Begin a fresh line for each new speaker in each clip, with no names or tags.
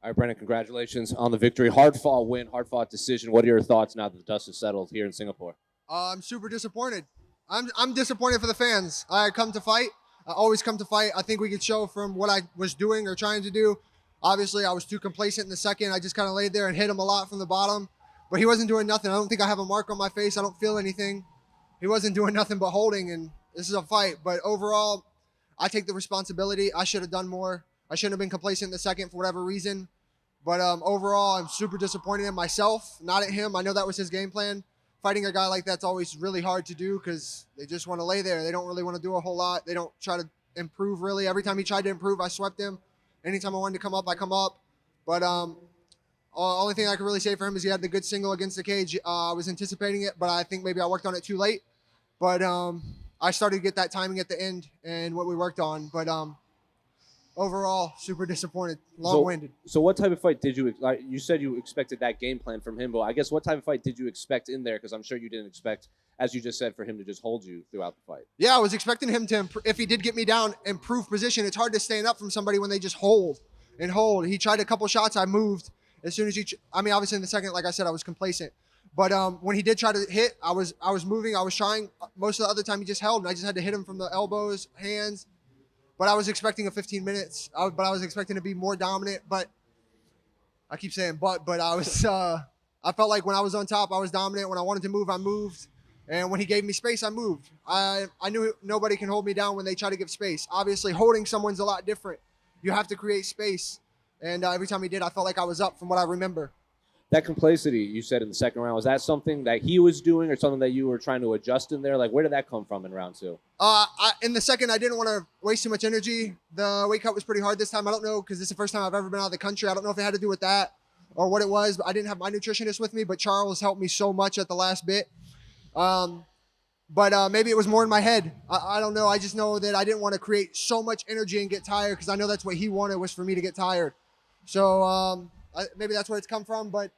All right, Brennan, congratulations on the victory. Hard-fought win, hard-fought decision. What are your thoughts now that the dust has settled here in Singapore?
I'm super disappointed. I'm disappointed for the fans. I come to fight. I always come to fight. I think we could show from what I was doing or trying to do. Obviously, I was too complacent in the second. I just kind of laid there and hit him a lot from the bottom. But he wasn't doing nothing. I don't think I have a mark on my face. I don't feel anything. He wasn't doing nothing but holding, and this is a fight. But overall, I take the responsibility. I should have done more. I shouldn't have been complacent in the second for whatever reason. But overall, I'm super disappointed in myself, not at him. I know that was his game plan. Fighting a guy like that's always really hard to do because they just want to lay there. They don't really want to do a whole lot. They don't try to improve, really. Every time he tried to improve, I swept him. Anytime I wanted to come up, I come up. But only thing I can really say for him is he had the good single against the cage. I was anticipating it, but I think maybe I worked on it too late. But I started to get that timing at the end and what we worked on. But overall, super disappointed, long-winded.
So what type of fight did you – you said you expected that game plan from him, but I guess what type of fight did you expect in there? Because I'm sure you didn't expect, as you just said, for him to just hold you throughout the fight.
Yeah, I was expecting him to, if he did get me down, improve position. It's hard to stand up from somebody when they just hold and hold. He tried a couple shots. I moved. As soon as obviously in the second, like I said, I was complacent. But when he did try to hit, I was moving. I was trying. Most of the other time, he just held, and I just had to hit him from the elbows, hands. But I was expecting a 15 minutes. But I was expecting to be more dominant. But I keep saying but I was I felt like when I was on top, I was dominant. When I wanted to move, I moved. And when he gave me space, I moved. I knew nobody can hold me down when they try to give space. Obviously, holding someone's a lot different. You have to create space. And every time he did, I felt like I was up from what I remember.
That complacency you said in the second round, was that something that he was doing or something that you were trying to adjust in there? Like, where did that come from in round two?
In the second, I didn't want to waste too much energy. The weight cut was pretty hard this time. I don't know, because this is the first time I've ever been out of the country. I don't know if it had to do with that or what it was, but I didn't have my nutritionist with me, but Charles helped me so much at the last bit. But maybe it was more in my head. I don't know. I just know that I didn't want to create so much energy and get tired, because I know that's what he wanted, was for me to get tired. So maybe that's where it's come from, but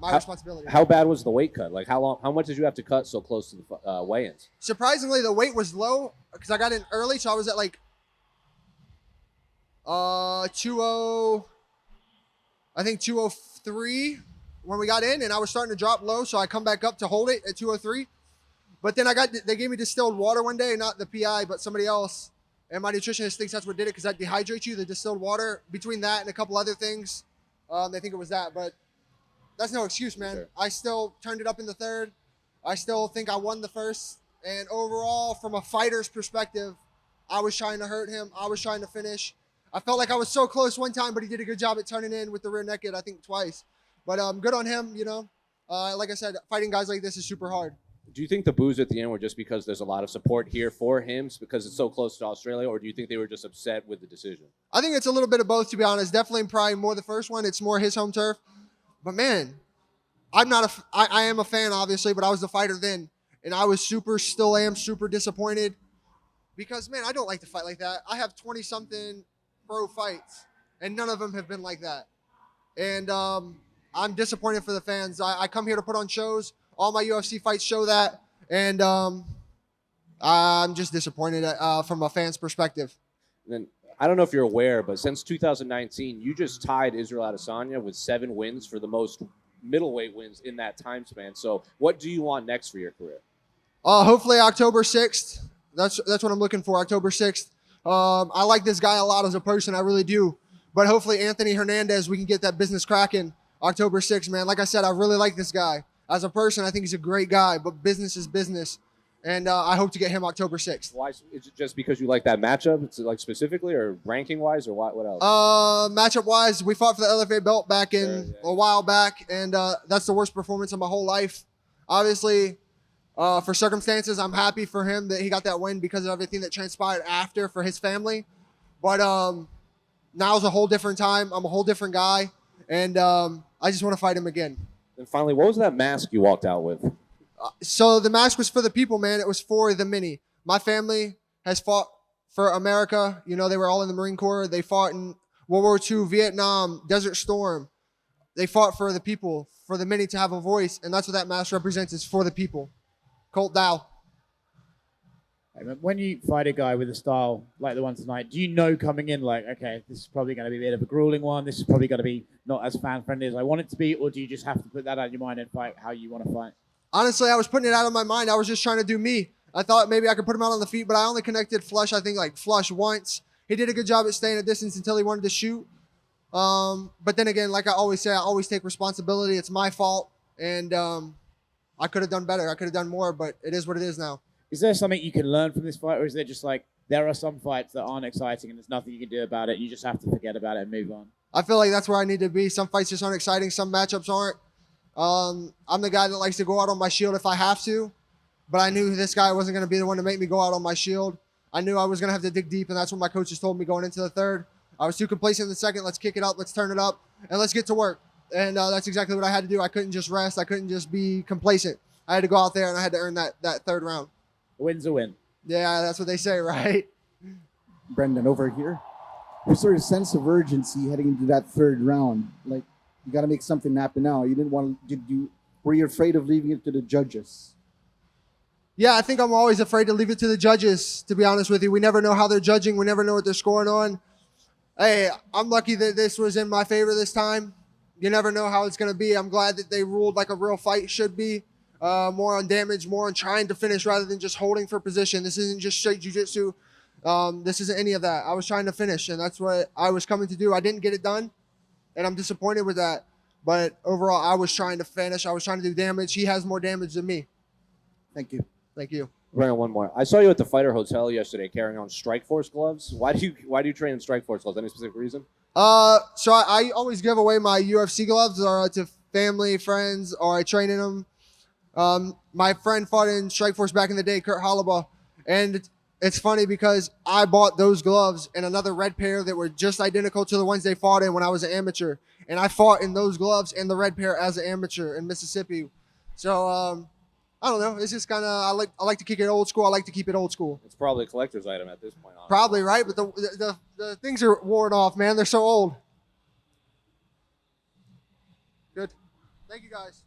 my responsibility.
How bad was the weight cut? Like, how much did you have to cut so close to the weigh-ins?
Surprisingly, the weight was low because I got in early, so I was at like 203 when we got in, and I was starting to drop low, so I come back up to hold it at 203. But then they gave me distilled water one day, not the PI, but somebody else. And my nutritionist thinks that's what did it, because that dehydrates you, the distilled water. Between that and a couple other things, they think it was that. But that's no excuse, man. Sure. I still turned it up in the third. I still think I won the first. And overall, from a fighter's perspective, I was trying to hurt him. I was trying to finish. I felt like I was so close one time, but he did a good job at turning in with the rear naked, I think twice. But good on him, you know. Like I said, fighting guys like this is super hard.
Do you think the boos at the end were just because there's a lot of support here for him because it's so close to Australia, or do you think they were just upset with the decision?
I think it's a little bit of both, to be honest. Definitely probably more the first one. It's more his home turf. But, man, I am a fan, obviously, but I was the fighter then. And I was still am super disappointed because, man, I don't like to fight like that. I have 20-something pro fights, and none of them have been like that. And I'm disappointed for the fans. I come here to put on shows. All my UFC fights show that, and I'm just disappointed from a fan's perspective.
And I don't know if you're aware, but since 2019, you just tied Israel Adesanya with 7 wins for the most middleweight wins in that time span. So what do you want next for your career?
Hopefully October 6th. That's what I'm looking for, October 6th. I like this guy a lot as a person. I really do. But hopefully Anthony Hernandez, we can get that business cracking October 6th, man. Like I said, I really like this guy. As a person, I think he's a great guy, but business is business. And I hope to get him October 6th.
Why? Is it just because you like that matchup? It's like specifically, or ranking-wise, or what else?
Matchup-wise, we fought for the LFA belt back in a while back, and that's the worst performance of my whole life. Obviously, for circumstances, I'm happy for him that he got that win because of everything that transpired after for his family. But now's a whole different time. I'm a whole different guy, and I just want to fight him again.
And finally, what was that mask you walked out with?
So the mask was for the people, man. It was for the many. My family has fought for America. You know, they were all in the Marine Corps. They fought in World War II, Vietnam, Desert Storm. They fought for the people, for the many to have a voice, and that's what that mask represents, is for the people. Colt Dow.
When you fight a guy with a style like the one tonight, do you know coming in like, okay, this is probably going to be a bit of a grueling one. This is probably going to be not as fan-friendly as I want it to be, or do you just have to put that out of your mind and fight how you want to fight?
Honestly, I was putting it out of my mind. I was just trying to do me. I thought maybe I could put him out on the feet, but I only connected Flush, I think, like Flush once. He did a good job at staying at distance until he wanted to shoot. But then again, like I always say, I always take responsibility. It's my fault, and I could have done better. I could have done more, but it is what it is now.
Is there something you can learn from this fight, or is there just like there are some fights that aren't exciting and there's nothing you can do about it? You just have to forget about it and move on.
I feel like that's where I need to be. Some fights just aren't exciting. Some matchups aren't. I'm the guy that likes to go out on my shield if I have to, but I knew this guy wasn't going to be the one to make me go out on my shield. I knew I was going to have to dig deep, and that's what my coaches told me going into the third. I was too complacent in the second. Let's kick it up. Let's turn it up, and let's get to work. And that's exactly what I had to do. I couldn't just rest. I couldn't just be complacent. I had to go out there, and I had to earn that third round.
A win's a win.
Yeah, that's what they say, right?
Brendan, over here. There's sort of sense of urgency heading into that third round. Like, you got to make something happen now. You didn't want to. Were you afraid of leaving it to the judges?
Yeah, I think I'm always afraid to leave it to the judges, to be honest with you. We never know how they're judging. We never know what they're scoring on. Hey, I'm lucky that this was in my favor this time. You never know how it's going to be. I'm glad that they ruled like a real fight should be. More on damage, more on trying to finish rather than just holding for position. This isn't just straight jiu-jitsu. This isn't any of that. I was trying to finish, and that's what I was coming to do. I didn't get it done, and I'm disappointed with that. But overall, I was trying to finish. I was trying to do damage. He has more damage than me.
Thank you.
Thank you.
Bring on one more. I saw you at the Fighter Hotel yesterday carrying on Strikeforce gloves. Why do you train in Strikeforce gloves? Any specific reason?
So I always give away my UFC gloves or to family, friends, or I train in them. My friend fought in Strikeforce back in the day, Kurt Hollabaugh, and it's funny because I bought those gloves and another red pair that were just identical to the ones they fought in when I was an amateur, and I fought in those gloves and the red pair as an amateur in Mississippi. So I don't know. It's just kind of I like to kick it old school. I like to keep it old school.
It's probably a collector's item at this point. Honestly.
Probably right, but the things are worn off, man. They're so old. Good. Thank you guys.